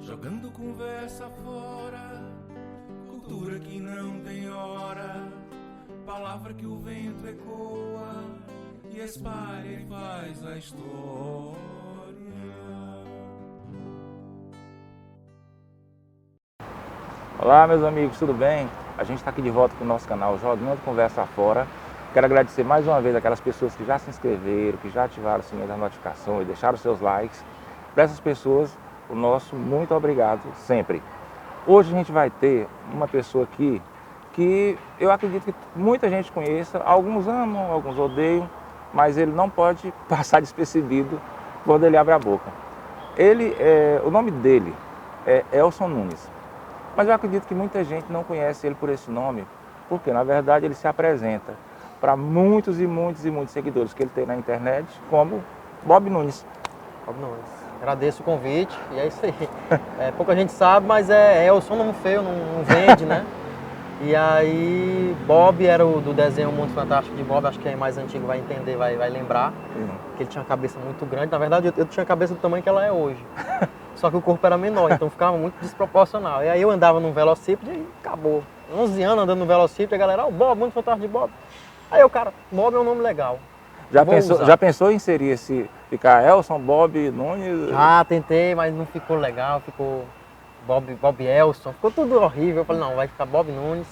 Jogando conversa fora, cultura que não tem hora, palavra que o vento ecoa e espalha e faz a história. Olá meus amigos, tudo bem? A gente está aqui de volta com o nosso canal Jogando Conversa Fora. Quero agradecer mais uma vez aquelas pessoas que já se inscreveram, que já ativaram o sininho da notificação e deixaram seus likes. Para essas pessoas, o nosso muito obrigado sempre. Hoje a gente vai ter uma pessoa aqui que eu acredito que muita gente conheça, alguns amam, alguns odeiam, mas ele não pode passar despercebido quando ele abre a boca. O nome dele é Elson Nunes, mas eu acredito que muita gente não conhece ele por esse nome, porque na verdade ele se apresenta para muitos e muitos seguidores que ele tem na internet como Bob Nunes. Bob Nunes. Agradeço o convite e é isso aí. Pouca gente sabe, mas é Elson, nome feio, não vende, né? E aí, Bob era o do desenho Mundo Fantástico de Bob, acho que quem é mais antigo vai entender, vai lembrar, que ele tinha uma cabeça muito grande. Na verdade, eu tinha a cabeça do tamanho que ela é hoje, só que o corpo era menor, então ficava muito desproporcional. E aí eu andava no velocípede e acabou. 11 anos andando no velocípede, a galera, o Bob, Mundo Fantástico de Bob. Aí eu, cara, Bob é um nome legal. Já pensou em inserir ficar Elson, Bob Nunes? Ah, tentei, mas não ficou legal, ficou Bob Elson, ficou tudo horrível. Eu falei, não, vai ficar Bob Nunes,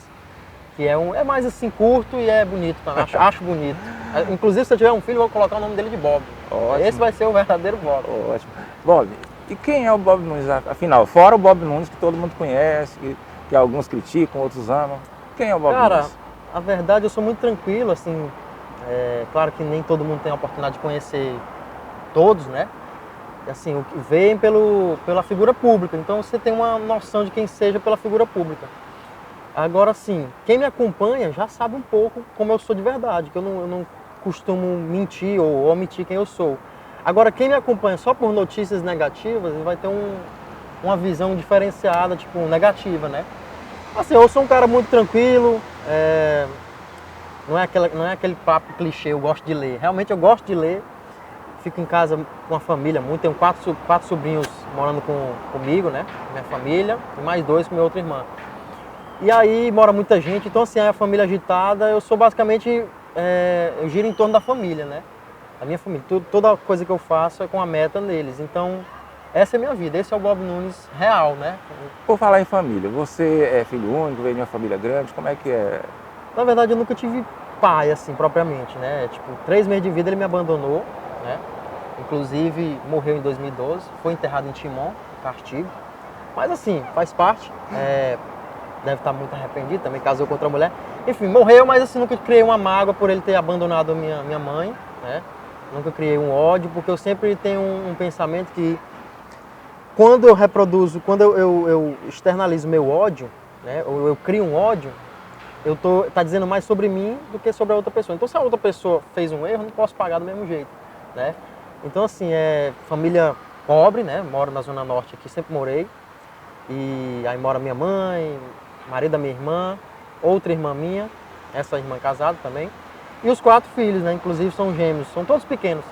que é mais assim, curto e é bonito, acho bonito. Inclusive, se eu tiver um filho, eu vou colocar o nome dele de Bob. Ótimo. Esse vai ser o verdadeiro Bob. Ótimo. Bob, e quem é o Bob Nunes, afinal? Fora o Bob Nunes, que todo mundo conhece, que alguns criticam, outros amam. Quem é o Bob Nunes? Cara, a verdade, eu sou muito tranquilo, assim. Claro que nem todo mundo tem a oportunidade de conhecer todos, né? Assim, veem pela figura pública, então você tem uma noção de quem seja pela figura pública. Agora, sim, quem me acompanha já sabe um pouco como eu sou de verdade, que eu não costumo mentir ou omitir quem eu sou. Agora, quem me acompanha só por notícias negativas, vai ter uma visão diferenciada, tipo, negativa, né? Assim, eu sou um cara muito tranquilo, não é aquele papo clichê, eu gosto de ler. Realmente eu gosto de ler. Fico em casa com a família muito. Tenho quatro sobrinhos morando comigo, né? Minha família. E mais 2 com minha outra irmã. E aí mora muita gente. Então assim, a família agitada, eu sou basicamente... eu giro em torno da família, né? A minha família. Toda coisa que eu faço é com a meta neles. Então, essa é a minha vida. Esse é o Bob Nunes real, né? Por falar em família, você é filho único, veio de uma família grande, como é que é? Na verdade, eu nunca tive pai, assim, propriamente, né? Tipo, 3 meses de vida ele me abandonou, né? Inclusive, morreu em 2012, foi enterrado em Timon, Castigo. Mas assim, faz parte, deve estar muito arrependido, também casou com outra mulher. Enfim, morreu, mas assim, nunca criei uma mágoa por ele ter abandonado minha mãe, né? Nunca criei um ódio, porque eu sempre tenho um pensamento que quando eu reproduzo, quando eu externalizo meu ódio, né? Ou eu crio um ódio, tá dizendo mais sobre mim do que sobre a outra pessoa. Então, se a outra pessoa fez um erro, eu não posso pagar do mesmo jeito, né? Então, assim, família pobre, né? Moro na Zona Norte aqui, sempre morei. E aí mora minha mãe, marido da minha irmã, outra irmã minha, essa irmã casada também. E os 4 filhos, né? Inclusive são gêmeos, são todos pequenos.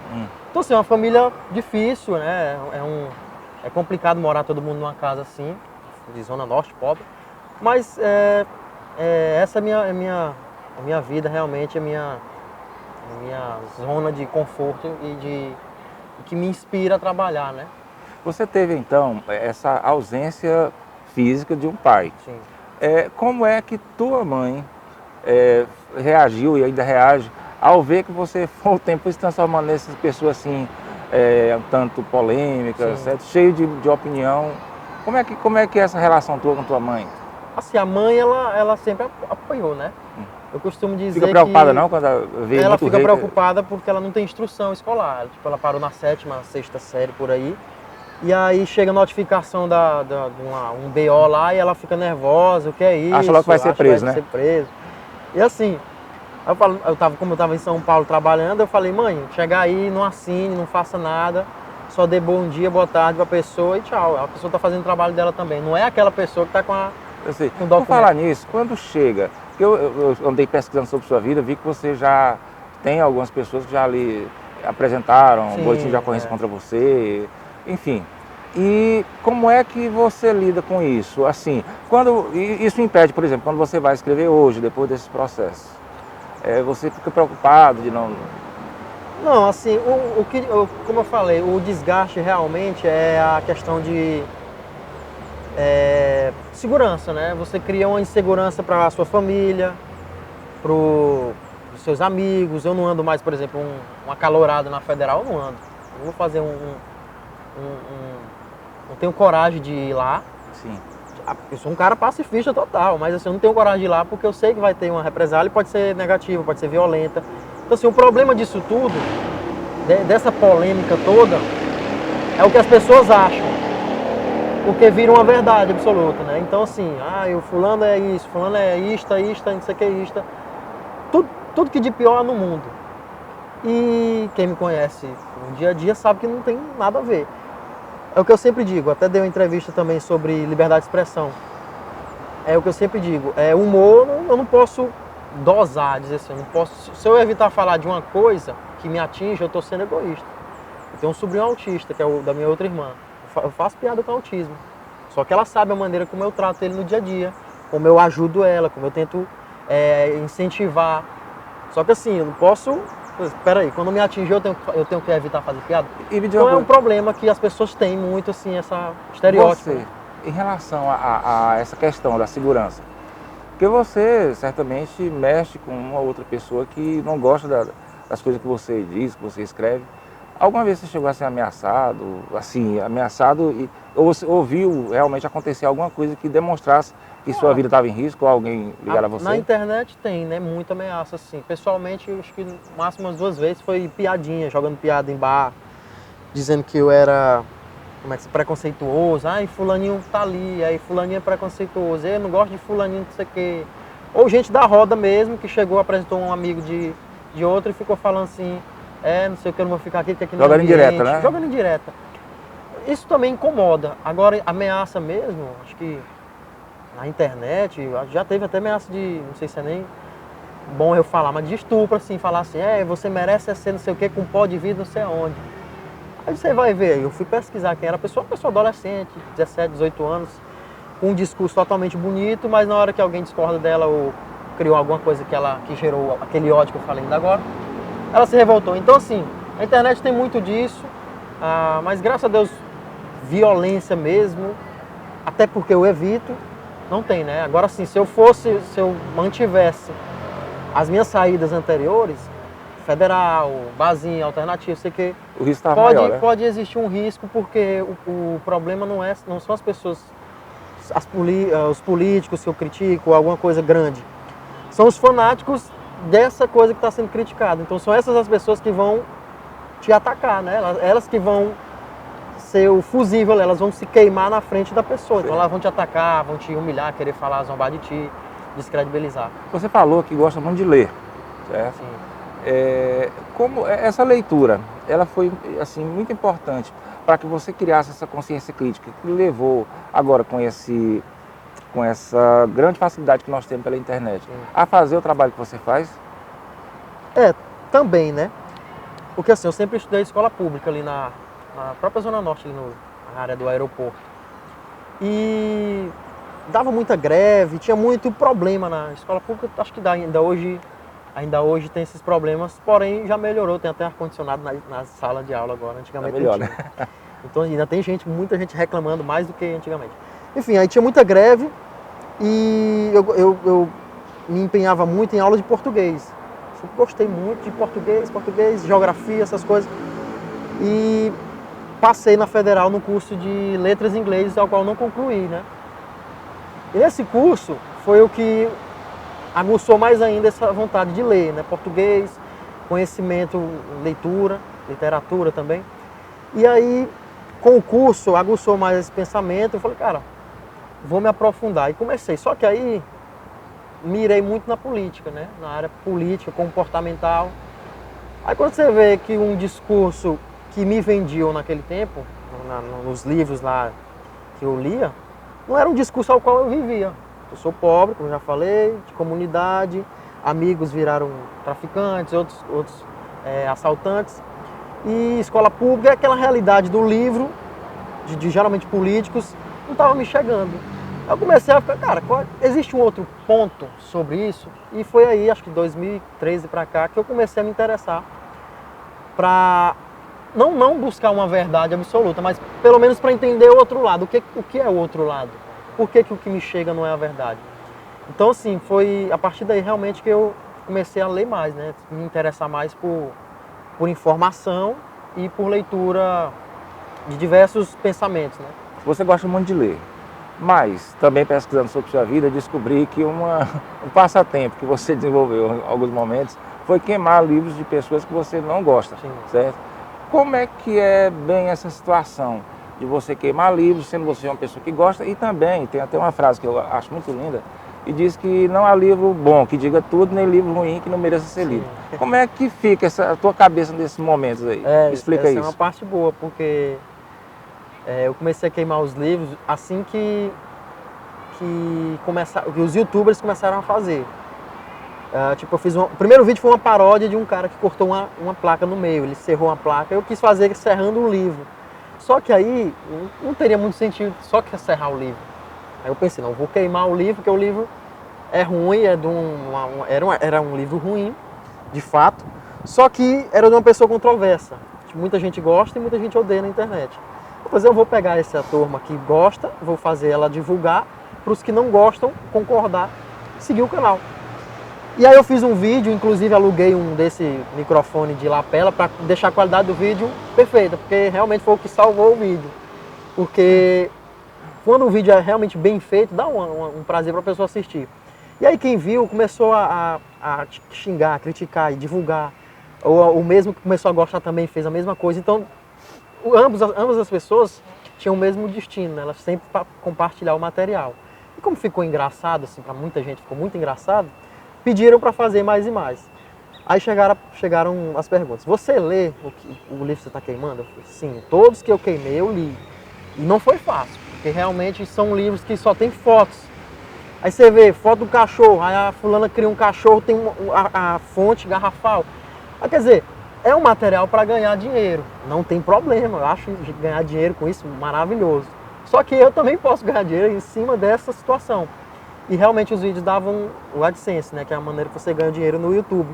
Então, assim, é uma família difícil, né? É complicado morar todo mundo numa casa assim, de Zona Norte, pobre. Mas essa é a minha vida, realmente, a minha zona de conforto e que me inspira a trabalhar, né? Você teve, então, essa ausência física de um pai. Sim. Como é que tua mãe reagiu e ainda reage ao ver que você, com o tempo, se transformando nessas pessoas assim, um tanto polêmicas, certo? Cheio de opinião? Como é que é essa relação tua com tua mãe? Assim, a mãe, ela sempre apoiou, né? Eu costumo dizer Fica preocupada não quando vê ela muito fica hate? preocupada porque ela não tem instrução escolar. Tipo, ela parou na 7ª, 6ª série por aí. E aí chega a notificação de um BO lá e ela fica nervosa, o que é isso? Acha logo que vai ser preso, né? Vai ser preso. E assim, como eu tava em São Paulo trabalhando, eu falei, mãe, chegar aí, não assine, não faça nada, só dê bom dia, boa tarde pra pessoa e tchau. A pessoa tá fazendo o trabalho dela também. Não é aquela pessoa que tá com Eu sei. com o documento. Por falar nisso, quando chega, eu andei pesquisando sobre sua vida, vi que você já tem algumas pessoas que já lhe apresentaram Sim, boletim de ocorrência contra você, enfim. E como é que você lida com isso? Assim, isso impede, por exemplo, quando você vai escrever hoje, depois desses processos, você fica preocupado de não... Não, assim, como eu falei, o desgaste realmente é a questão de segurança, né? Você cria uma insegurança para a sua família, para os seus amigos. Eu não ando mais, por exemplo, um acalorado na Federal, eu não ando. Eu vou fazer não tenho coragem de ir lá. Sim. Eu sou um cara pacifista total, mas assim, eu não tenho coragem de ir lá porque eu sei que vai ter uma represália e pode ser negativa, pode ser violenta. Então assim, o problema disso tudo, dessa polêmica toda, é o que as pessoas acham, porque vira uma verdade absoluta, né? Então assim, o fulano é isso, fulano é isto, não sei o que é isto. Tudo que de pior há no mundo. E quem me conhece no dia a dia sabe que não tem nada a ver. É o que eu sempre digo, até dei uma entrevista também sobre liberdade de expressão. É o que eu sempre digo, humor eu não posso dosar, dizer assim, eu não posso, se eu evitar falar de uma coisa que me atinge, eu estou sendo egoísta. Eu tenho um sobrinho autista, que é o da minha outra irmã. Eu faço piada com autismo. Só que ela sabe a maneira como eu trato ele no dia a dia, como eu ajudo ela, como eu tento incentivar. Só que assim, eu não posso... Espera aí, quando me atingir eu tenho que evitar fazer piada? Então é um problema que as pessoas têm muito, assim, essa estereótipo. Você, em relação a essa questão da segurança, porque você certamente mexe com uma outra pessoa que não gosta das coisas que você diz, que você escreve. Alguma vez você chegou a ser ameaçado, ou você ouviu realmente acontecer alguma coisa que demonstrasse que sua vida estava em risco ou alguém ligado a você? Na internet tem, né? Muita ameaça, assim. Pessoalmente, eu acho que no máximo umas 2 vezes foi piadinha, jogando piada em bar, dizendo que eu era, preconceituoso. Fulaninho tá ali, aí fulaninho é preconceituoso. Eu não gosto de fulaninho, não sei o quê. Ou gente da roda mesmo, que chegou, apresentou um amigo de outro e ficou falando assim, não sei o que, eu não vou ficar aqui, porque aqui não é ambiente. Jogando indireta, né? Jogando indireta. Isso também incomoda. Agora, ameaça mesmo, acho que na internet, já teve até ameaça de, não sei se é nem bom eu falar, mas de estupro, assim, falar assim, você merece ser não sei o que, com pó de vida, não sei aonde. Aí você vai ver, eu fui pesquisar quem era a pessoa, uma pessoa adolescente, 17, 18 anos, com um discurso totalmente bonito, mas na hora que alguém discorda dela ou criou alguma coisa que gerou aquele ódio que eu falei ainda agora, ela se revoltou. Então assim, a internet tem muito disso, mas graças a Deus, violência mesmo, até porque eu evito, não tem, né? Agora sim, se eu mantivesse as minhas saídas anteriores, federal, barzinho, alternativo, sei que o risco tá maior, né? Pode existir um risco, porque o problema não são as pessoas, os políticos que eu critico, alguma coisa grande. São os fanáticos dessa coisa que está sendo criticada. Então são essas as pessoas que vão te atacar, né? Elas que vão ser o fusível, elas vão se queimar na frente da pessoa. Sim. Então elas vão te atacar, vão te humilhar, querer falar, zombar de ti, descredibilizar. Você falou que gosta muito de ler, certo? Sim. Como essa leitura, ela foi assim muito importante para que você criasse essa consciência crítica que levou agora com essa grande facilidade que nós temos pela internet, sim, a fazer o trabalho que você faz? Também, né? Porque assim, eu sempre estudei escola pública ali na própria Zona Norte, ali na área do aeroporto. E dava muita greve, tinha muito problema na escola pública. Acho que ainda hoje tem esses problemas, porém já melhorou, tem até ar-condicionado na sala de aula agora, antigamente tá melhor, não tinha. né? Então ainda tem muita gente reclamando mais do que antigamente. Enfim, aí tinha muita greve e eu me empenhava muito em aula de português. Sempre gostei muito de português, geografia, essas coisas. E passei na Federal no curso de Letras em Inglês, ao qual não concluí, né? E nesse curso foi o que aguçou mais ainda essa vontade de ler, né? Português, conhecimento, leitura, literatura também. E aí, com o curso, aguçou mais esse pensamento. Eu falei, cara, vou me aprofundar. E comecei. Só que aí, mirei muito na política, né? Na área política, comportamental. Aí quando você vê que um discurso que me vendiam naquele tempo, nos livros lá que eu lia, não era um discurso ao qual eu vivia. Eu sou pobre, como já falei, de comunidade, amigos viraram traficantes, outros assaltantes. E escola pública é aquela realidade do livro geralmente políticos, não estava me chegando. Eu comecei a ficar, cara, existe um outro ponto sobre isso? E foi aí, acho que 2013 para cá, que eu comecei a me interessar para não buscar uma verdade absoluta, mas pelo menos para entender o outro lado. O que é o outro lado? Por que o que me chega não é a verdade? Então, assim, foi a partir daí realmente que eu comecei a ler mais, né? Me interessar mais por informação e por leitura de diversos pensamentos, né? Você gosta muito de ler, mas também pesquisando sobre sua vida, descobri que um passatempo que você desenvolveu em alguns momentos foi queimar livros de pessoas que você não gosta, Sim. certo? Como é que é bem essa situação de você queimar livros, sendo você uma pessoa que gosta? E também, tem até uma frase que eu acho muito linda, e diz que não há livro bom que diga tudo, nem livro ruim que não mereça ser lido. Como é que fica a tua cabeça nesses momentos aí? Explica essa isso. É uma parte boa, porque eu comecei a queimar os livros assim que os youtubers começaram a fazer. Tipo, o primeiro vídeo foi uma paródia de um cara que cortou uma placa no meio, ele serrou uma placa, eu quis fazer serrando um livro. Só que aí não teria muito sentido só que serrar o livro. Aí eu pensei, não, vou queimar o livro, porque o livro é ruim, era um livro ruim, de fato, só que era de uma pessoa controversa. Muita gente gosta e muita gente odeia na internet. Eu vou pegar essa turma que gosta, vou fazer ela divulgar, para os que não gostam, concordar, seguir o canal. E aí eu fiz um vídeo, inclusive aluguei um desse microfone de lapela para deixar a qualidade do vídeo perfeita, porque realmente foi o que salvou o vídeo. Porque quando o vídeo é realmente bem feito, dá um prazer para a pessoa assistir. E aí quem viu começou a xingar, criticar e divulgar. Ou o mesmo que começou a gostar também fez a mesma coisa. Então, ambas as pessoas tinham o mesmo destino, né? Elas sempre para compartilhar o material. E como ficou engraçado, assim, para muita gente ficou muito engraçado, pediram para fazer mais e mais. Aí chegaram as perguntas. Você lê o livro que você está queimando? Eu falei, sim, todos que eu queimei eu li. E não foi fácil, porque realmente são livros que só tem fotos. Aí você vê foto do cachorro, aí a fulana cria um cachorro, tem a fonte garrafal. Aí, quer dizer, é um material para ganhar dinheiro. Não tem problema, eu acho ganhar dinheiro com isso maravilhoso. Só que eu também posso ganhar dinheiro em cima dessa situação. E realmente os vídeos davam o AdSense, né, que é a maneira que você ganha dinheiro no YouTube.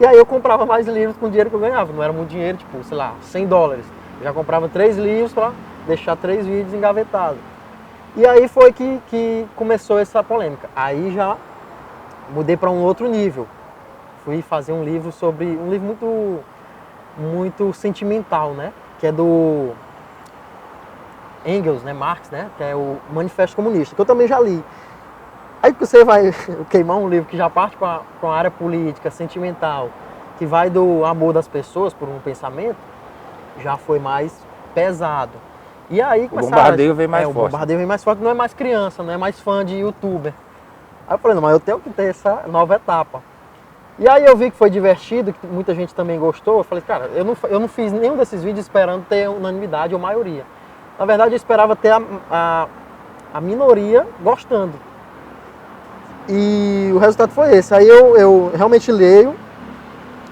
E aí eu comprava mais livros com o dinheiro que eu ganhava. Não era muito dinheiro, tipo, sei lá, $100. Eu já comprava 3 livros para deixar 3 vídeos engavetados. E aí foi que começou essa polêmica. Aí já mudei para um outro nível. Fui fazer um livro muito, muito sentimental, né? Que é do Engels, né? Marx, né? Que é o Manifesto Comunista, que eu também já li. Aí que você vai queimar um livro que já parte para uma área política, sentimental, que vai do amor das pessoas por um pensamento, já foi mais pesado. E aí o bombardeio vem mais forte. O bombardeio vem mais forte, não é mais criança, não é mais fã de youtuber. Aí eu falei, não, mas eu tenho que ter essa nova etapa. E aí eu vi que foi divertido, que muita gente também gostou. Eu falei, cara, eu não fiz nenhum desses vídeos esperando ter unanimidade ou maioria. Na verdade, eu esperava ter a minoria gostando. E o resultado foi esse. Aí eu realmente leio.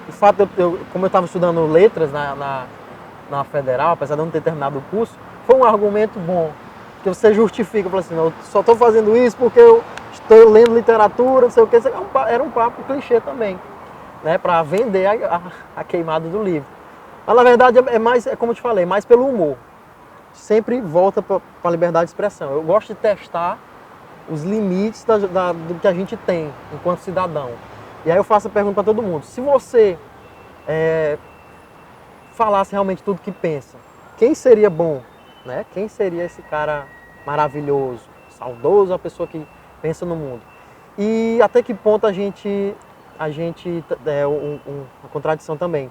O fato como eu estava estudando letras na federal, apesar de eu não ter terminado o curso, foi um argumento bom. Que você justifica, fala assim, não, eu só estou fazendo isso porque eu estou lendo literatura, não sei o que. Era um papo clichê também, né, para vender a queimada do livro. Mas na verdade é como eu te falei, mais pelo humor. Sempre volta para a liberdade de expressão. Eu gosto de testar os limites do que a gente tem enquanto cidadão. E aí eu faço a pergunta para todo mundo. Se você falasse realmente tudo que pensa, quem seria bom? Né? Quem seria esse cara maravilhoso, saudoso, a pessoa que pensa no mundo? E até que ponto a gente uma contradição também.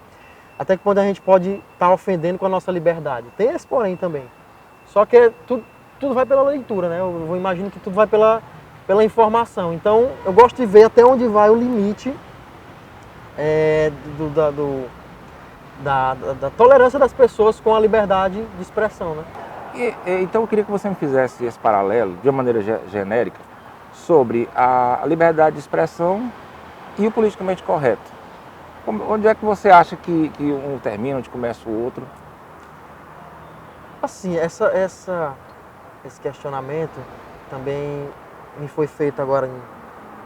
Até que ponto a gente pode estar ofendendo com a nossa liberdade? Tem esse porém também. Só que tudo vai pela leitura, né? Eu imagino que tudo vai pela informação. Então, eu gosto de ver até onde vai o limite da tolerância das pessoas com a liberdade de expressão, né? Então, eu queria que você me fizesse esse paralelo, de uma maneira genérica, sobre a liberdade de expressão e o politicamente correto. Onde é que você acha que um termina, onde começa o outro? Assim, esse questionamento também me foi feito agora,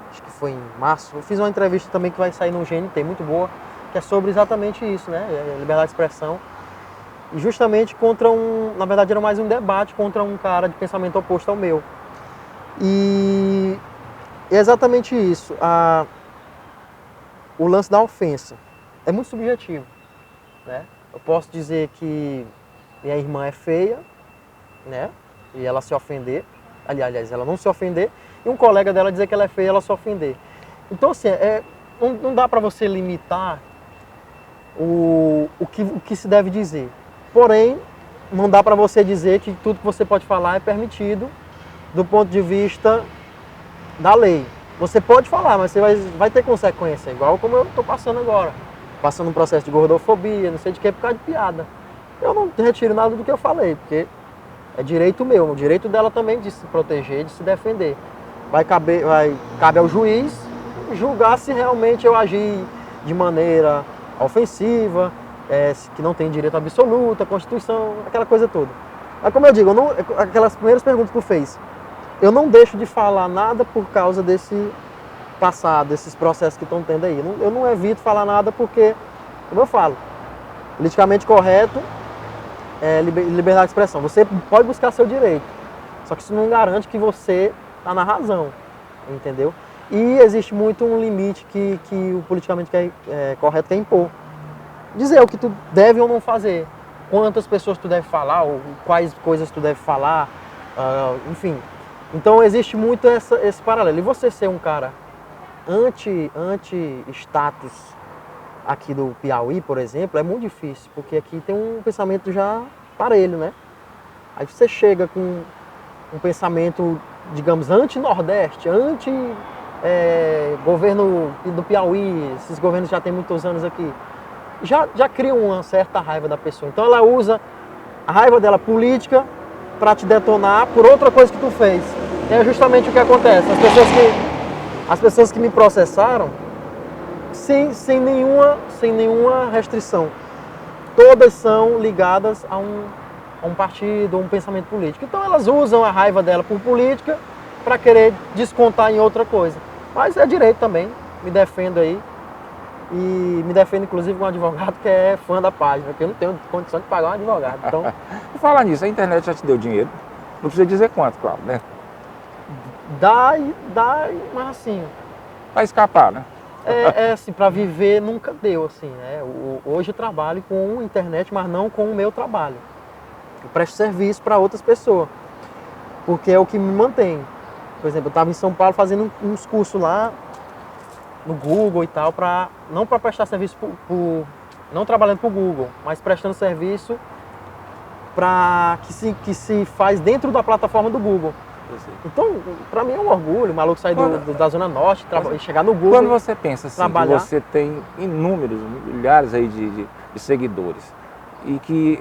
acho que foi em março. Eu fiz uma entrevista também que vai sair no GNT, muito boa, que é sobre exatamente isso, né? Liberdade de expressão. E justamente contra na verdade era mais um debate contra um cara de pensamento oposto ao meu. E é exatamente isso, o lance da ofensa. É muito subjetivo, né? Eu posso dizer que minha irmã é feia, né? E ela se ofender, aliás, ela não se ofender, e um colega dela dizer que ela é feia e ela se ofender. Então, assim, não dá para você limitar o que se deve dizer. Porém, não dá para você dizer que tudo que você pode falar é permitido do ponto de vista da lei. Você pode falar, mas você vai ter consequência, igual como eu estou passando agora. Passando um processo de gordofobia, não sei de que, por causa de piada. Eu não retiro nada do que eu falei, porque é direito meu, o direito dela também de se proteger, de se defender. Cabe ao juiz julgar se realmente eu agi de maneira ofensiva, que não tem direito absoluto, a Constituição, aquela coisa toda. Mas como eu digo, aquelas primeiras perguntas que tu fez, eu não deixo de falar nada por causa desse passado, desses processos que estão tendo aí. Eu não evito falar nada porque, como eu falo, politicamente correto é liberdade de expressão. Você pode buscar seu direito, só que isso não garante que você está na razão, entendeu? E existe muito um limite que o politicamente correto quer impor. Dizer o que tu deve ou não fazer, quantas pessoas tu deve falar, ou quais coisas tu deve falar, enfim. Então existe muito esse paralelo. E você ser um cara anti-status aqui do Piauí, por exemplo, é muito difícil, porque aqui tem um pensamento já parelho, né? Aí você chega com um pensamento, digamos, anti-Nordeste, governo do Piauí, esses governos já têm muitos anos aqui, já criam uma certa raiva da pessoa. Então ela usa a raiva dela política para te detonar por outra coisa que tu fez. E é justamente o que acontece. As pessoas que me processaram, sem nenhuma restrição, todas são ligadas a um partido, a um pensamento político. Então elas usam a raiva dela por política para querer descontar em outra coisa. Mas é direito também, me defendo aí. E me defendo inclusive com um advogado que é fã da página, porque eu não tenho condição de pagar um advogado. Então... E falar nisso, a internet já te deu dinheiro? Não precisa dizer quanto, claro, né? Dá, mas assim... Vai escapar, né? Assim, para viver nunca deu, assim, né? Hoje eu trabalho com internet, mas não com o meu trabalho. Eu presto serviço para outras pessoas, porque é o que me mantém. Por exemplo, eu estava em São Paulo fazendo uns cursos lá, no Google e tal, não para prestar serviço, não trabalhando para o Google, mas prestando serviço que se faz dentro da plataforma do Google. Então, para mim é um orgulho, o maluco sair da Zona Norte e chegar no Google. Quando você pensa assim, que você tem inúmeros, milhares aí de seguidores, e que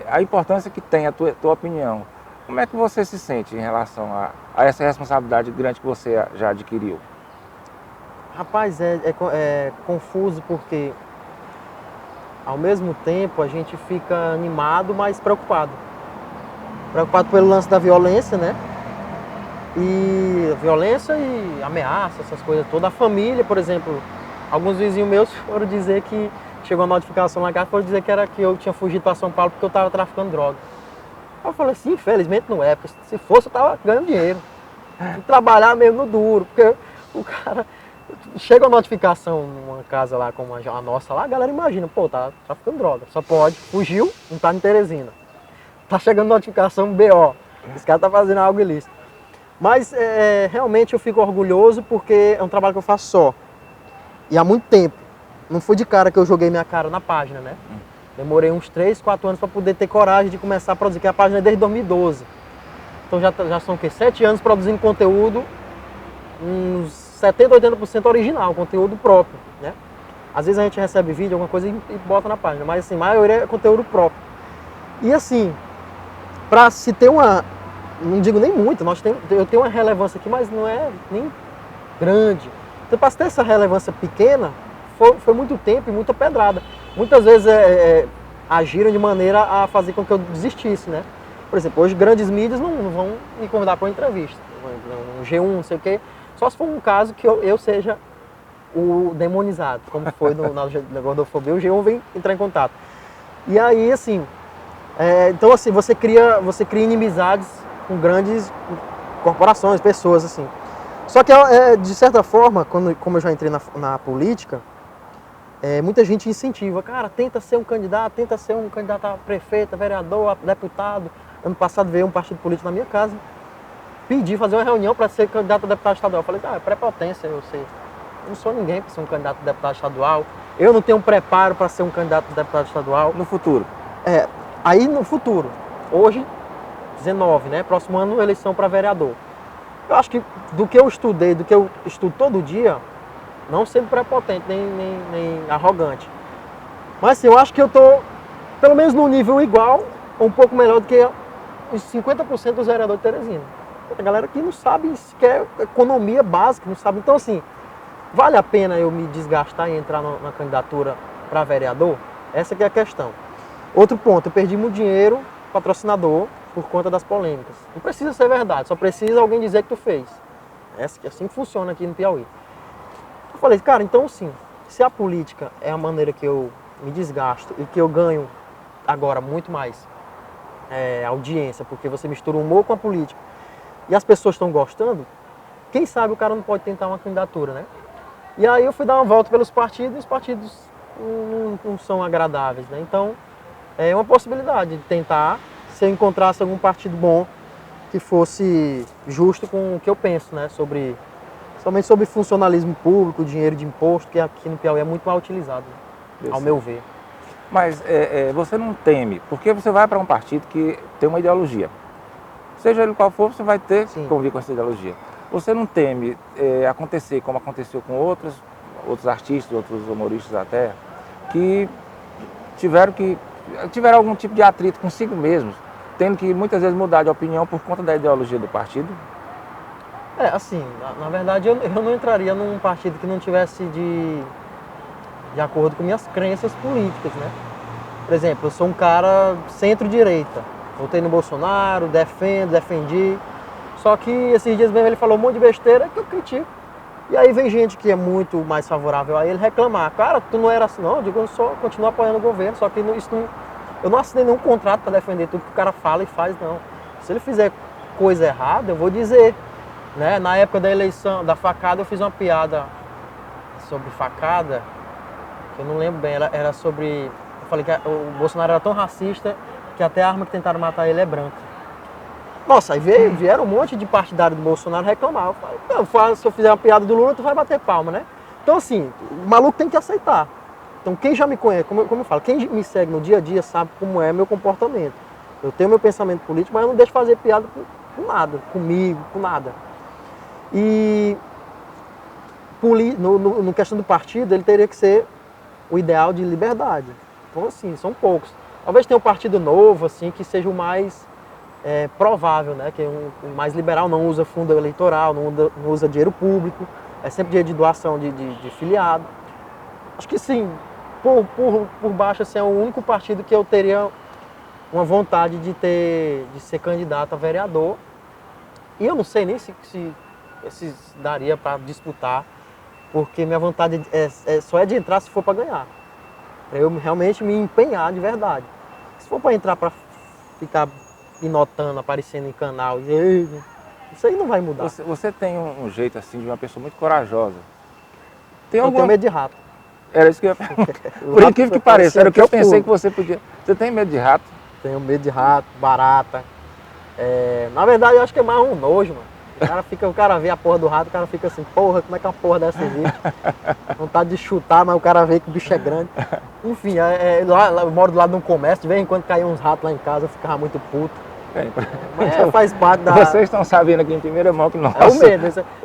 a importância que tem a tua opinião, como é que você se sente em relação a essa responsabilidade grande que você já adquiriu? Rapaz, é confuso porque ao mesmo tempo a gente fica animado, mas preocupado. Preocupado pelo lance da violência, né? E violência e ameaça, essas coisas todas. A família, por exemplo, alguns vizinhos meus foram dizer que chegou a notificação lá casa, foram dizer que eu tinha fugido para São Paulo porque eu estava traficando droga. Eu falei assim, infelizmente não é, porque se fosse eu estava ganhando dinheiro. E trabalhar mesmo no duro, porque o cara... Chega a notificação numa casa lá como a nossa lá, a galera imagina, pô, tá traficando droga, só pode, fugiu, não tá em Teresina. Tá chegando notificação BO, esse cara tá fazendo algo ilícito. Mas realmente eu fico orgulhoso porque é um trabalho que eu faço só. E há muito tempo. Não foi de cara que eu joguei minha cara na página, né? Demorei uns 3, 4 anos para poder ter coragem de começar a produzir, que a página é desde 2012. Então já são o quê? 7 anos produzindo conteúdo, uns 70, 80% original, conteúdo próprio, né? Às vezes a gente recebe vídeo, alguma coisa e bota na página, mas assim, a maioria é conteúdo próprio. E assim, para se ter não digo nem muito, eu tenho uma relevância aqui, mas não é nem grande. Então para ter essa relevância pequena, foi muito tempo e muita pedrada. Muitas vezes agiram de maneira a fazer com que eu desistisse, né? Por exemplo, hoje grandes mídias não vão me convidar para uma entrevista, um G1, não sei o quê, só se for um caso que eu seja o demonizado, como foi na gordofobia, o G1 vem entrar em contato. E aí, assim, então assim, você cria inimizades com grandes corporações, pessoas, assim. Só que, de certa forma, como eu já entrei na política, muita gente incentiva, cara, tenta ser um candidato a prefeito, a vereador, a deputado. Ano passado veio um partido político na minha casa, pedi fazer uma reunião para ser candidato a deputado estadual. Eu falei, é prepotência, eu não sou ninguém para ser um candidato a deputado estadual, eu não tenho preparo para ser um candidato a deputado estadual. No futuro? Aí no futuro, hoje, 19, né, próximo ano, eleição para vereador. Eu acho que do que eu estudei, do que eu estudo todo dia, não sendo prepotente nem arrogante. Mas assim, eu acho que eu estou, pelo menos num nível igual, ou um pouco melhor do que os 50% dos vereadores de Teresina. A galera aqui não sabe sequer economia básica, não sabe. Então assim, vale a pena eu me desgastar e entrar na candidatura para vereador? Essa que é a questão. Outro ponto, eu perdi muito dinheiro, patrocinador, por conta das polêmicas. Não precisa ser verdade, só precisa alguém dizer que tu fez. É assim que funciona aqui no Piauí. Eu falei, cara, então sim, se a política é a maneira que eu me desgasto e que eu ganho agora muito mais audiência, porque você mistura o humor com a política e as pessoas estão gostando, quem sabe o cara não pode tentar uma candidatura, né? E aí eu fui dar uma volta pelos partidos e os partidos não são agradáveis, né? Então, é uma possibilidade de tentar, se eu encontrasse algum partido bom que fosse justo com o que eu penso, né? Somente sobre funcionalismo público, dinheiro de imposto, que aqui no Piauí é muito mal utilizado, né? Ao meu ver. Mas você não teme, porque você vai para um partido que tem uma ideologia. Seja ele qual for, você vai ter que conviver com essa ideologia. Você não teme acontecer como aconteceu com outros artistas, outros humoristas até, que tiveram algum tipo de atrito consigo mesmos, tendo que muitas vezes mudar de opinião por conta da ideologia do partido? Assim, na verdade eu não entraria num partido que não tivesse de acordo com minhas crenças políticas, né? Por exemplo, eu sou um cara centro-direita, votei no Bolsonaro, defendi, só que esses dias mesmo ele falou um monte de besteira que eu critico. E aí vem gente que é muito mais favorável a ele reclamar, cara, tu não era assim não, eu digo, eu só continuo apoiando o governo, só que eu não assinei nenhum contrato para defender tudo que o cara fala e faz, não. Se ele fizer coisa errada, eu vou dizer, né? Na época da eleição, da facada, eu fiz uma piada sobre facada, que eu não lembro bem, era sobre, eu falei que o Bolsonaro era tão racista que até a arma que tentaram matar ele é branca. Nossa, aí vieram um monte de partidário do Bolsonaro reclamar. Eu falei, se eu fizer uma piada do Lula, tu vai bater palma, né? Então assim, o maluco tem que aceitar. Então quem já me conhece, como eu falo, quem me segue no dia a dia sabe como é meu comportamento. Eu tenho meu pensamento político, mas eu não deixo fazer piada com nada, comigo, com nada. E no questão do partido, ele teria que ser o ideal de liberdade. Então assim, são poucos. Talvez tenha um partido novo, assim, que seja o mais provável, né? Que é o mais liberal, não usa fundo eleitoral, não usa dinheiro público, é sempre dinheiro de doação de filiado. Acho que sim, por baixo, assim, é o único partido que eu teria uma vontade de ser candidato a vereador. E eu não sei nem se daria para disputar, porque minha vontade só é de entrar se for para ganhar. Para eu realmente me empenhar de verdade. Se for para entrar para ficar pinotando, aparecendo em canal, isso aí não vai mudar. Você tem um jeito assim de uma pessoa muito corajosa. Eu tenho medo de rato. Era isso que eu ia perguntar. Por incrível que pareça, era o que eu pensei que você podia. Você tem medo de rato? Tenho medo de rato, barata. Na verdade, eu acho que é mais um nojo, mano. O cara vê a porra do rato, o cara fica assim, porra, como é que uma porra dessa existe? Vontade de chutar, mas o cara vê que o bicho é grande. Enfim, lá eu moro do lado de um comércio, de vez em quando caíam uns ratos lá em casa, eu ficava muito puto. Mas faz parte da... Vocês estão sabendo aqui em primeira mão que o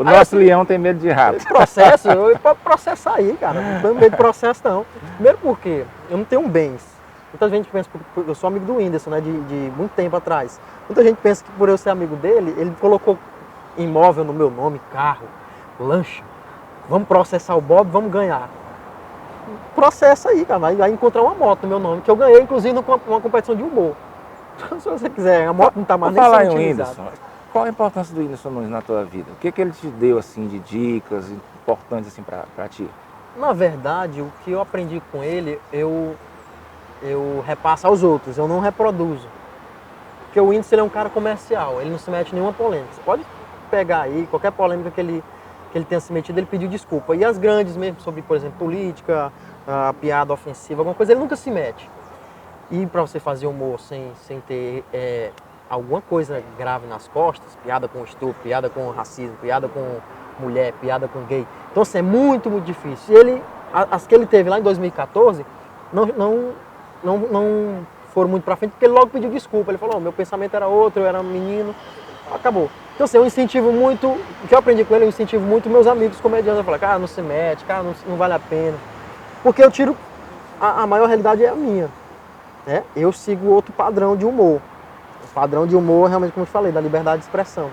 nosso leão tem medo de rato. Eu posso processar aí, cara. Não tenho medo de processo, não. Primeiro porque eu não tenho bens. Muita gente pensa, eu sou amigo do Whindersson, né, de muito tempo atrás. Muita gente pensa que por eu ser amigo dele, ele colocou imóvel no meu nome, carro, lanche. Vamos processar o Bob, vamos ganhar. processa aí, cara, vai encontrar uma moto no meu nome, que eu ganhei, inclusive, numa competição de humor. Então, se você quiser, a moto não tá mais Vou nem falar sendo em utilizada. Whindersson. Qual a importância do Whindersson Nunes na tua vida? O que ele te deu, assim, de dicas importantes, assim, pra ti? Na verdade, o que eu aprendi com ele, eu repasso aos outros, eu não reproduzo. Porque o Whindersson ele é um cara comercial, ele não se mete em nenhuma polêmica. Você pode pegar aí, qualquer polêmica que ele tenha se metido, ele pediu desculpa. E as grandes mesmo, sobre, por exemplo, política, a piada ofensiva, alguma coisa, ele nunca se mete. E para você fazer humor sem ter alguma coisa grave nas costas, piada com estupro, piada com racismo, piada com mulher, piada com gay. Então, assim, é muito, muito difícil. E as que ele teve lá em 2014, não foram muito pra frente, porque ele logo pediu desculpa. Ele falou, meu pensamento era outro, eu era um menino, acabou. Então, assim, eu incentivo muito, o que eu aprendi com ele, eu incentivo muito meus amigos comediantes. Eu falo, cara, não se mete, cara, não vale a pena. Porque eu tiro, a maior realidade é a minha. Né? Eu sigo outro padrão de humor. O padrão de humor, realmente, como eu te falei, da liberdade de expressão.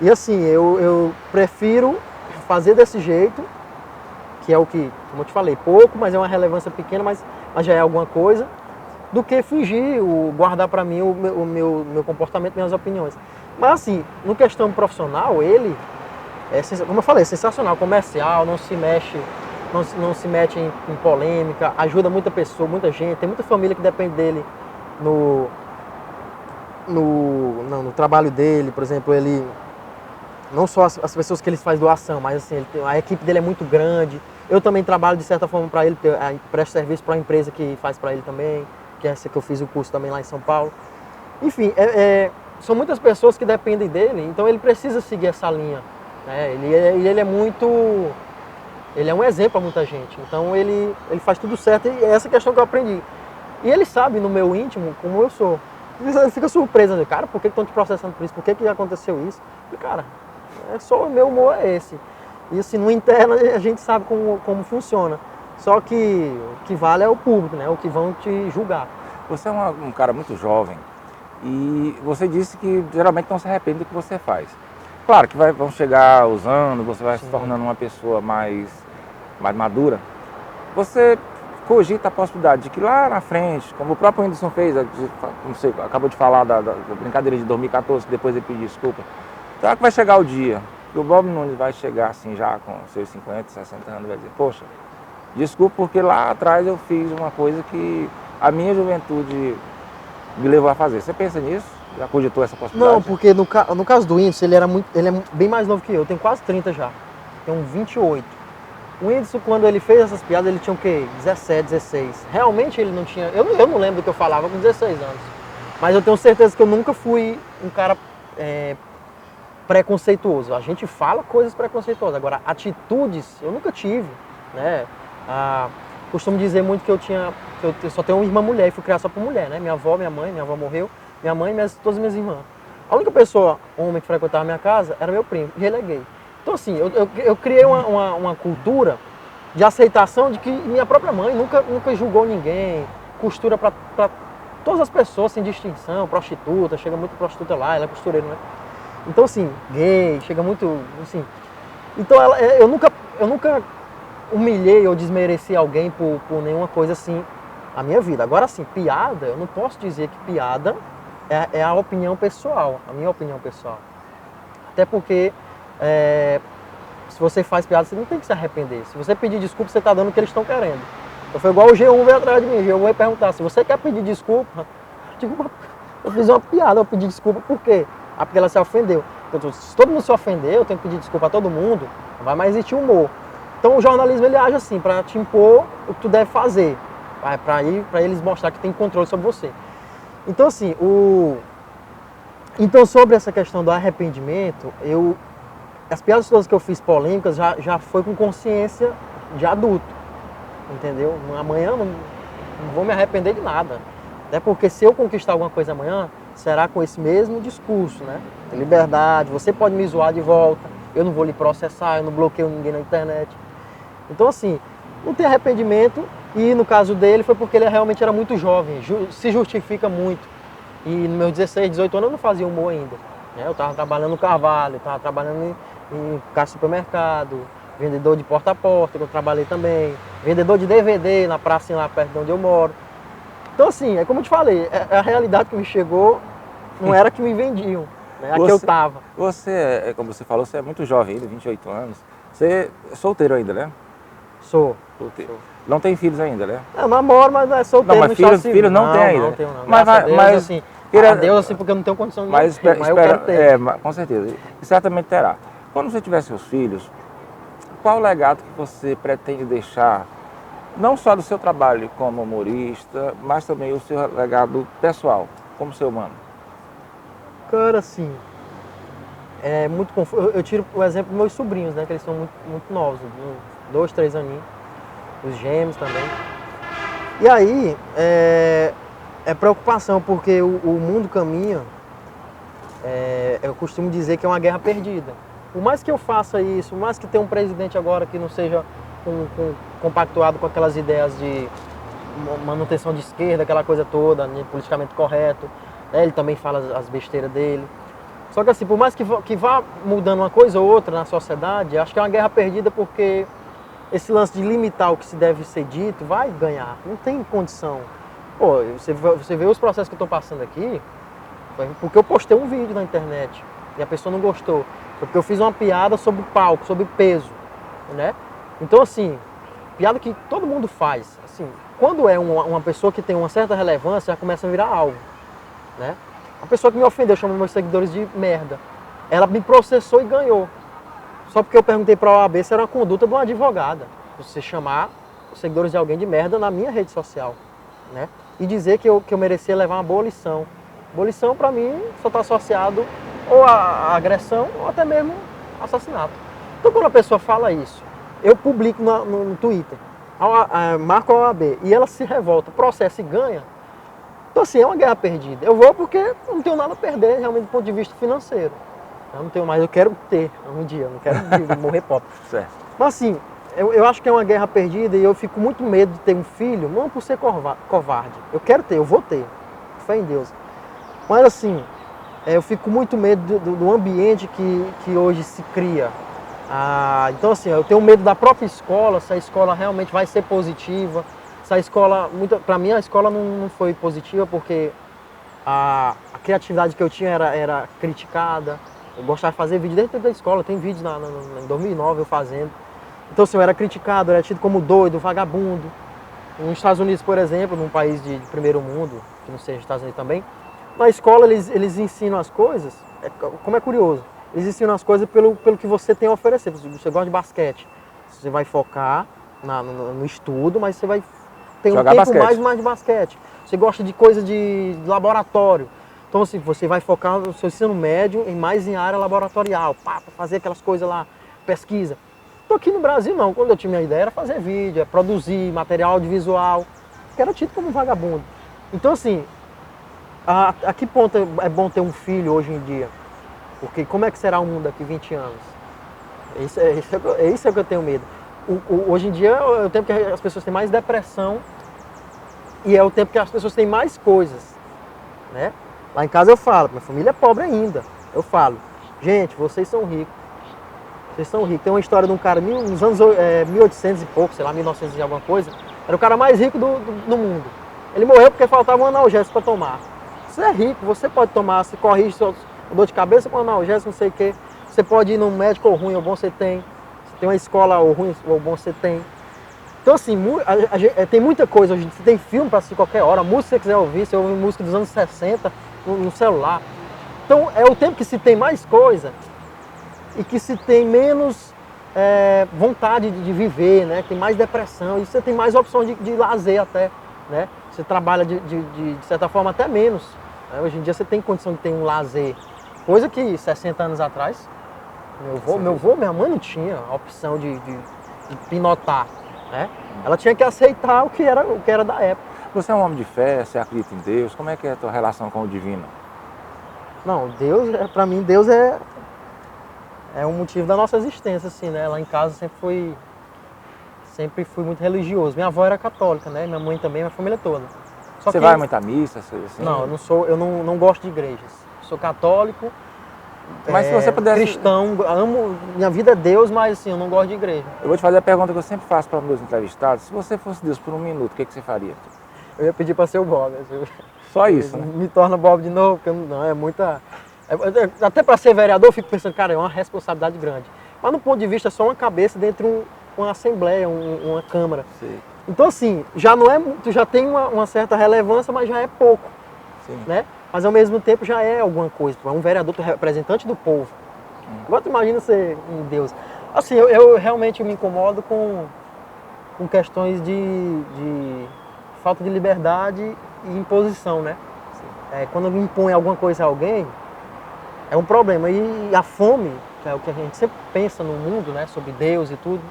E assim, eu prefiro fazer desse jeito, que é o que, como eu te falei, pouco, mas é uma relevância pequena, mas já é alguma coisa, do que fingir, guardar para mim o meu comportamento, minhas opiniões. Mas assim, no questão profissional, ele, como eu falei, é sensacional, comercial, não se mexe, não se mete em polêmica, ajuda muita pessoa, muita gente, tem muita família que depende dele no trabalho dele, por exemplo, ele, não só as pessoas que ele faz doação, mas assim, a equipe dele é muito grande. Eu também trabalho de certa forma para ele, porque eu presto serviço para uma empresa que faz para ele também, que é essa que eu fiz o curso também lá em São Paulo. Enfim, são muitas pessoas que dependem dele, então ele precisa seguir essa linha. Né? Ele é muito... Ele é um exemplo para muita gente, então ele faz tudo certo e é essa questão que eu aprendi. E ele sabe no meu íntimo como eu sou. Ele fica surpreso, cara, por que estão te processando por isso? Por que aconteceu isso? E, cara, só o meu humor é esse. E assim, no interno a gente sabe como funciona. Só que o que vale é o público, né? O que vão te julgar. Você é um cara muito jovem e você disse que geralmente não se arrepende do que você faz. Claro que vão chegar os anos, você vai se tornando uma pessoa mais madura. Você cogita a possibilidade de que lá na frente, como o próprio Whindersson fez, não sei, acabou de falar da brincadeira de 2014, que depois ele pediu desculpa. Será que vai chegar o dia que o Bob Nunes vai chegar assim já com seus 50, 60 anos e vai dizer, poxa, desculpa porque lá atrás eu fiz uma coisa que a minha juventude me levou a fazer. Você pensa nisso? Já cogitou essa possibilidade? Não, porque no caso do Whindersson, ele é bem mais novo que eu tenho quase 30 já, tenho 28. O Whindersson, quando ele fez essas piadas, ele tinha o quê? 17, 16. Realmente ele não tinha... Eu não lembro do que eu falava com 16 anos. Mas eu tenho certeza que eu nunca fui um cara preconceituoso. A gente fala coisas preconceituosas. Agora, atitudes, eu nunca tive. Né? Costumo dizer muito que eu só tenho uma irmã mulher e fui criado só por mulher. Né? Minha avó morreu. Minha mãe e todas as minhas irmãs. A única pessoa, homem, que frequentava a minha casa era meu primo. E ele é gay. Então, assim, eu criei uma cultura de aceitação de que minha própria mãe nunca julgou ninguém, costura para todas as pessoas, sem distinção, prostituta, chega muito prostituta lá, ela é costureira, né? Então, assim, gay, chega muito, assim... Então, eu nunca humilhei ou desmereci alguém por nenhuma coisa assim na minha vida. Agora, assim, piada, eu não posso dizer que piada é a opinião pessoal, a minha opinião pessoal. Até porque... se você faz piada, você não tem que se arrepender. Se você pedir desculpa, você está dando o que eles estão querendo. Então foi igual o G1 veio atrás de mim. O G1 veio perguntar, se você quer pedir desculpa, eu fiz uma piada, eu pedi desculpa, por quê? Porque ela se ofendeu. Então, se todo mundo se ofender, eu tenho que pedir desculpa a todo mundo, não vai mais existir humor. Então o jornalismo ele age assim, para te impor o que tu deve fazer, para eles mostrar que tem controle sobre você. Então assim, então sobre essa questão do arrependimento, as piadas todas que eu fiz polêmicas já foi com consciência de adulto, entendeu? Amanhã não vou me arrepender de nada. Até porque se eu conquistar alguma coisa amanhã, será com esse mesmo discurso, né? De liberdade, você pode me zoar de volta, eu não vou lhe processar, eu não bloqueio ninguém na internet. Então assim, não tem arrependimento e no caso dele foi porque ele realmente era muito jovem, se justifica muito. E nos meus 16, 18 anos eu não fazia humor ainda. Né? Eu estava trabalhando no Carvalho, estava trabalhando em caixa de supermercado, vendedor de porta a porta, que eu trabalhei também, vendedor de DVD na praça lá perto de onde eu moro. Então assim, é como eu te falei, a realidade que me chegou não era que me vendiam, né? A que eu tava. Você, como você falou, você é muito jovem ainda, 28 anos. Você é solteiro ainda, né? Sou. Solteiro. Não tem filhos ainda, né? Eu namoro, mas não é solteiro. Não, mas filho não tem ainda. Não tenho não. Mas, Graças a Deus, mas assim, queira, a Deus assim, porque eu não tenho condição de mas, ter, mas eu quero ter. com certeza. E certamente terá. Quando você tiver seus filhos, qual o legado que você pretende deixar, não só do seu trabalho como humorista, mas também o seu legado pessoal, como ser humano? Cara, assim, é muito confuso. Eu tiro o exemplo dos meus sobrinhos, né? Que eles são muito novos, 2, 3 aninhos. Os gêmeos também. E aí, é preocupação, porque o mundo caminha, eu costumo dizer que é uma guerra perdida. Por mais que eu faça isso, por mais que tenha um presidente agora que não seja compactuado com aquelas ideias de manutenção de esquerda, aquela coisa toda, né, politicamente correto, né, ele também fala as besteiras dele. Só que assim, por mais que vá mudando uma coisa ou outra na sociedade, acho que é uma guerra perdida porque esse lance de limitar o que se deve ser dito vai ganhar, não tem condição. Pô, você vê os processos que eu estou passando aqui, foi porque eu postei um vídeo na internet e a pessoa não gostou. Foi porque eu fiz uma piada sobre palco, sobre peso, né? Então assim, piada que todo mundo faz. Assim, quando é uma pessoa que tem uma certa relevância, já começa a virar alvo, né? A pessoa que me ofendeu, chamou meus seguidores de merda. Ela me processou e ganhou. Só porque eu perguntei para a OAB se era uma conduta de uma advogada. Você chamar os seguidores de alguém de merda na minha rede social, né? E dizer que eu merecia levar uma boa lição. Boa lição, para mim, só está associado ou a agressão ou até mesmo assassinato. Então, quando a pessoa fala isso, eu publico no Twitter, marco a OAB e ela se revolta, processa e ganha. Então, assim, é uma guerra perdida. Eu vou porque eu não tenho nada a perder, realmente, do ponto de vista financeiro. Eu não tenho mais, eu quero ter um dia, eu não quero morrer pobre. Certo. Mas assim, eu acho que é uma guerra perdida e eu fico muito medo de ter um filho, não por ser covarde. Eu quero ter, eu vou ter, fé em Deus. Mas assim, eu fico muito medo do ambiente que hoje se cria. Então assim, eu tenho medo da própria escola, se a escola realmente vai ser positiva. Se a escola, para mim a escola não foi positiva porque a criatividade que eu tinha era criticada. Eu gostava de fazer vídeo dentro da escola, tem vídeos em 2009 eu fazendo. Então assim, eu era criticado, eu era tido como doido, vagabundo. Nos Estados Unidos, por exemplo, num país de primeiro mundo, que não seja Estados Unidos também, na escola eles ensinam as coisas, como é curioso, eles ensinam as coisas pelo que você tem a oferecer. Você gosta de basquete, você vai focar no estudo, mas você vai ter um tempo mais de basquete. Você gosta de coisa de laboratório. Então, assim, você vai focar no seu ensino médio mais em área laboratorial, para fazer aquelas coisas lá, pesquisa. Então, aqui no Brasil, não. Quando eu tinha minha ideia, era fazer vídeo, produzir material audiovisual, que era tido como vagabundo. Então, assim, a que ponto é bom ter um filho hoje em dia? Porque como é que será o mundo daqui 20 anos? Isso é o que eu tenho medo. Hoje em dia é o tempo que as pessoas têm mais depressão e é o tempo que as pessoas têm mais coisas, né? Lá em casa eu falo, minha família é pobre ainda. Eu falo, gente, vocês são ricos. Vocês são ricos. Tem uma história de um cara, nos anos 1800 e pouco, sei lá, 1900 e alguma coisa, era o cara mais rico do mundo. Ele morreu porque faltava um analgésico para tomar. Você é rico, você pode tomar, você corrige sua dor de cabeça com analgésico, não sei o quê. Você pode ir num médico ou ruim ou bom você tem. Você tem uma escola ou ruim ou bom você tem. Então assim, tem muita coisa hoje, você tem filme para assistir qualquer hora, música que você quiser ouvir, você ouve música dos anos 60 no celular. Então é o tempo que se tem mais coisa e que se tem menos vontade de viver, né? Tem mais depressão e você tem mais opções de lazer até, né? Você trabalha de certa forma até menos. Né? Hoje em dia você tem condição de ter um lazer, coisa que 60 anos atrás, meu avô, minha mãe não tinha a opção de pinotar, né? Ela tinha que aceitar o que era da época. Você é um homem de fé, você acredita em Deus, como é que é a tua relação com o divino? Não, Deus, para mim, Deus é um motivo da nossa existência, assim, né? Lá em casa sempre fui muito religioso. Minha avó era católica, né? Minha mãe também, minha família toda. Você vai muita missa? Assim? Não, eu não gosto de igrejas. Sou católico Mas se você pudesse... cristão, amo, minha vida é Deus, mas assim, eu não gosto de igreja. Eu vou te fazer a pergunta que eu sempre faço para meus entrevistados. Se você fosse Deus por um minuto, o que você faria? Eu ia pedir para ser o Bob. Só isso, né? Me torna Bob de novo, porque não é muita... até para ser vereador eu fico pensando, cara, é uma responsabilidade grande. Mas no ponto de vista, é só uma cabeça dentro de uma assembleia, uma câmara. Sim. Então assim, já não é muito, já tem uma certa relevância, mas já é pouco. Sim. Né? Mas ao mesmo tempo já é alguma coisa. É um vereador representante do povo. Agora tu imagina ser um Deus. Assim, eu realmente me incomodo com questões de falta de liberdade e imposição, né? Quando impõe alguma coisa a alguém, é um problema. E a fome, que é o que a gente sempre pensa no mundo, né? Sobre Deus e tudo,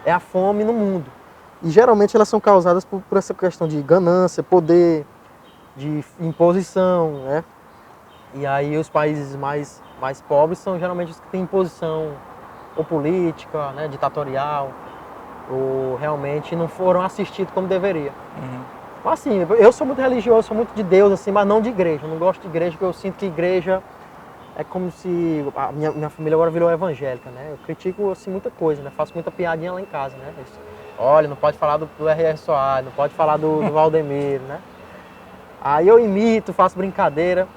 é a fome no mundo. E geralmente elas são causadas por essa questão de ganância, poder, de imposição, né? E aí os países mais pobres são geralmente os que têm imposição ou política, né, ditatorial, ou realmente não foram assistidos como deveria. Mas assim, eu sou muito religioso, sou muito de Deus, assim, mas não de igreja. Eu não gosto de igreja, porque eu sinto que igreja é como se... A minha família agora virou evangélica, né? Eu critico, assim, muita coisa, né? Faço muita piadinha lá em casa, né? Olha, não pode falar do R.R. Soares, não pode falar do Valdemiro, né? Aí eu imito, faço brincadeira.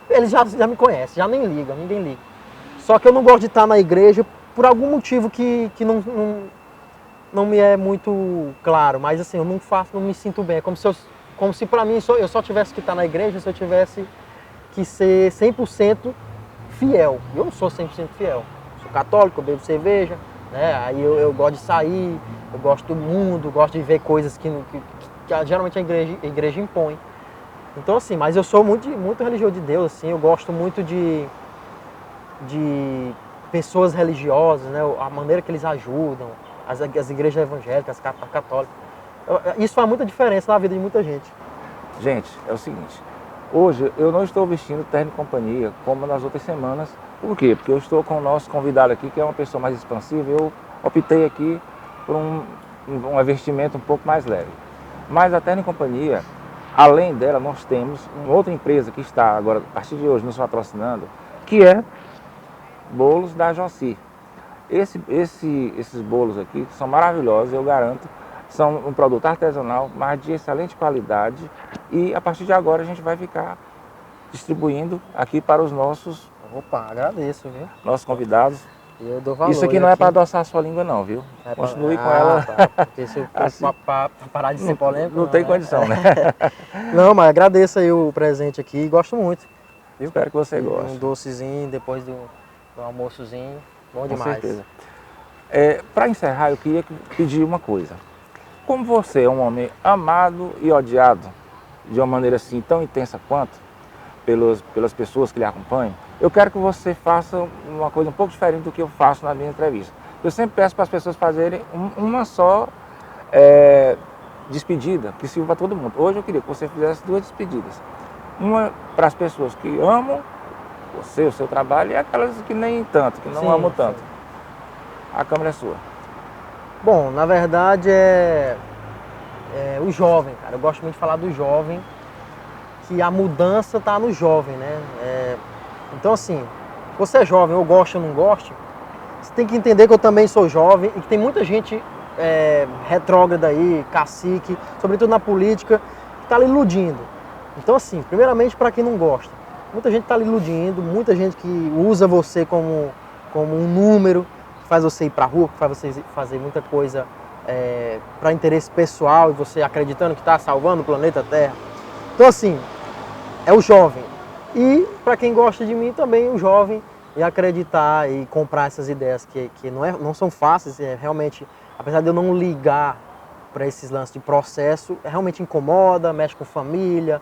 Eles já me conhecem, já nem ligam, ninguém liga. Só que eu não gosto de estar na igreja por algum motivo que não me é muito claro. Mas assim, eu não me sinto bem. É como se para mim eu só tivesse que estar na igreja se eu tivesse que ser 100% fiel. Eu não sou 100% fiel. Sou católico, eu bebo cerveja, né? Aí eu gosto de sair, eu gosto do mundo, gosto de ver coisas que geralmente a igreja impõe. Então assim, mas eu sou muito religioso de Deus, assim, eu gosto muito de pessoas religiosas, né, a maneira que eles ajudam, as igrejas evangélicas, a católica. Isso faz muita diferença na vida de muita gente. Gente, é o seguinte, hoje eu não estou vestindo terno e companhia como nas outras semanas. Por quê? Porque eu estou com o nosso convidado aqui, que é uma pessoa mais expansiva, eu optei aqui por um vestimento um pouco mais leve. Mas a terno e companhia, além dela, nós temos uma outra empresa que está agora, a partir de hoje, nos patrocinando, que é Bolos da Joci. Esses bolos aqui são maravilhosos, eu garanto. São um produto artesanal, mas de excelente qualidade. E a partir de agora a gente vai ficar distribuindo aqui para os nossos... Opa, agradeço, viu? Nossos convidados. Eu dou valor. Isso aqui não é para adoçar a sua língua não, viu? Continue com ela. Tá. Porque se eu assim, para parar de ser polêmico... Não tem condição, né? Não, mas agradeço aí o presente aqui e gosto muito. Viu? Espero que você goste. Um docezinho depois do almoçozinho, bom Com demais. certeza. Para encerrar, eu queria pedir uma coisa. Como você é um homem amado e odiado de uma maneira assim tão intensa quanto pelas pessoas que lhe acompanham, eu quero que você faça uma coisa um pouco diferente do que eu faço na minha entrevista. Eu sempre peço para as pessoas fazerem uma só despedida, que sirva para todo mundo. Hoje eu queria que você fizesse 2 despedidas. Uma para as pessoas que amam você, o seu trabalho, e aquelas que nem tanto, que não amam tanto. Sim. A câmera é sua. Bom, na verdade o jovem, cara. Eu gosto muito de falar do jovem, que a mudança está no jovem, né? Então assim, você é jovem, eu gosto ou não gosto, você tem que entender que eu também sou jovem e que tem muita gente retrógrada aí, cacique, sobretudo na política, que está lhe iludindo. Então assim, primeiramente para quem não gosta, muita gente está lhe iludindo, muita gente que usa você como um número, que faz você ir para a rua, que faz você fazer muita coisa para interesse pessoal e você acreditando que está salvando o planeta Terra. Então assim, é o jovem. E para quem gosta de mim também, o jovem, e acreditar e comprar essas ideias que não são fáceis, realmente, apesar de eu não ligar para esses lances de processo, realmente incomoda, mexe com família,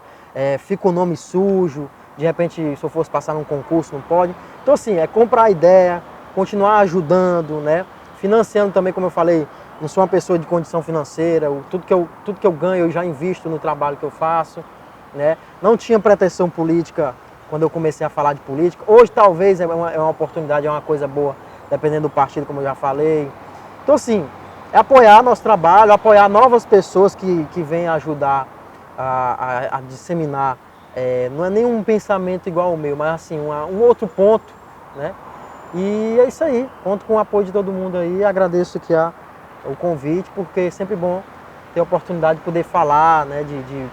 fica o nome sujo, de repente se eu fosse passar num concurso não pode. Então assim, comprar a ideia, continuar ajudando, né? Financiando também, como eu falei, não sou uma pessoa de condição financeira, tudo que eu ganho eu já invisto no trabalho que eu faço, né? Não tinha pretensão política quando eu comecei a falar de política. Hoje talvez é uma oportunidade, é uma coisa boa, dependendo do partido, como eu já falei. Então assim, é apoiar nosso trabalho, apoiar novas pessoas que vêm ajudar a disseminar, não é nenhum pensamento igual ao meu, mas assim, um outro ponto né? E é isso aí, conto com o apoio de todo mundo aí, agradeço aqui o convite, porque é sempre bom ter a oportunidade de poder falar, né? De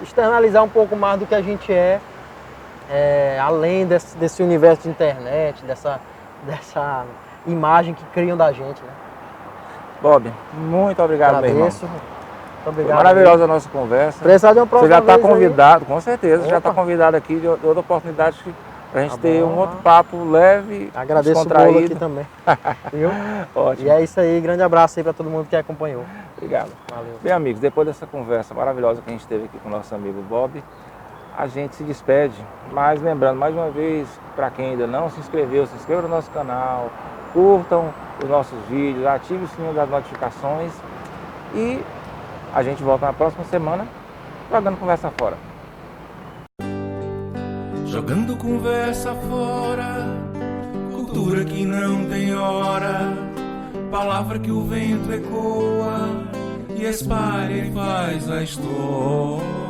externalizar um pouco mais do que a gente além desse universo de internet, dessa imagem que criam da gente, né? Bob, muito obrigado, meu irmão. Agradeço. Muito obrigado. Foi maravilhosa a nossa conversa. Precisar de uma próxima Você já está vez convidado, com certeza, Opa. já está convidado aqui de outra oportunidade para a gente Tá ter bom, um outro papo leve, agradeço o bolo descontraído. aqui também. Viu? Ótimo. E é isso aí, grande abraço aí para todo mundo que acompanhou. Obrigado. Valeu. Bem, amigos, depois dessa conversa maravilhosa que a gente teve aqui com o nosso amigo Bob, a gente se despede, mas lembrando mais uma vez, para quem ainda não se inscreveu, se inscreva no nosso canal, curtam os nossos vídeos, ative o sininho das notificações e a gente volta na próxima semana jogando conversa fora. Jogando conversa fora, cultura que não tem hora, palavra que o vento ecoa e espalha e faz a história.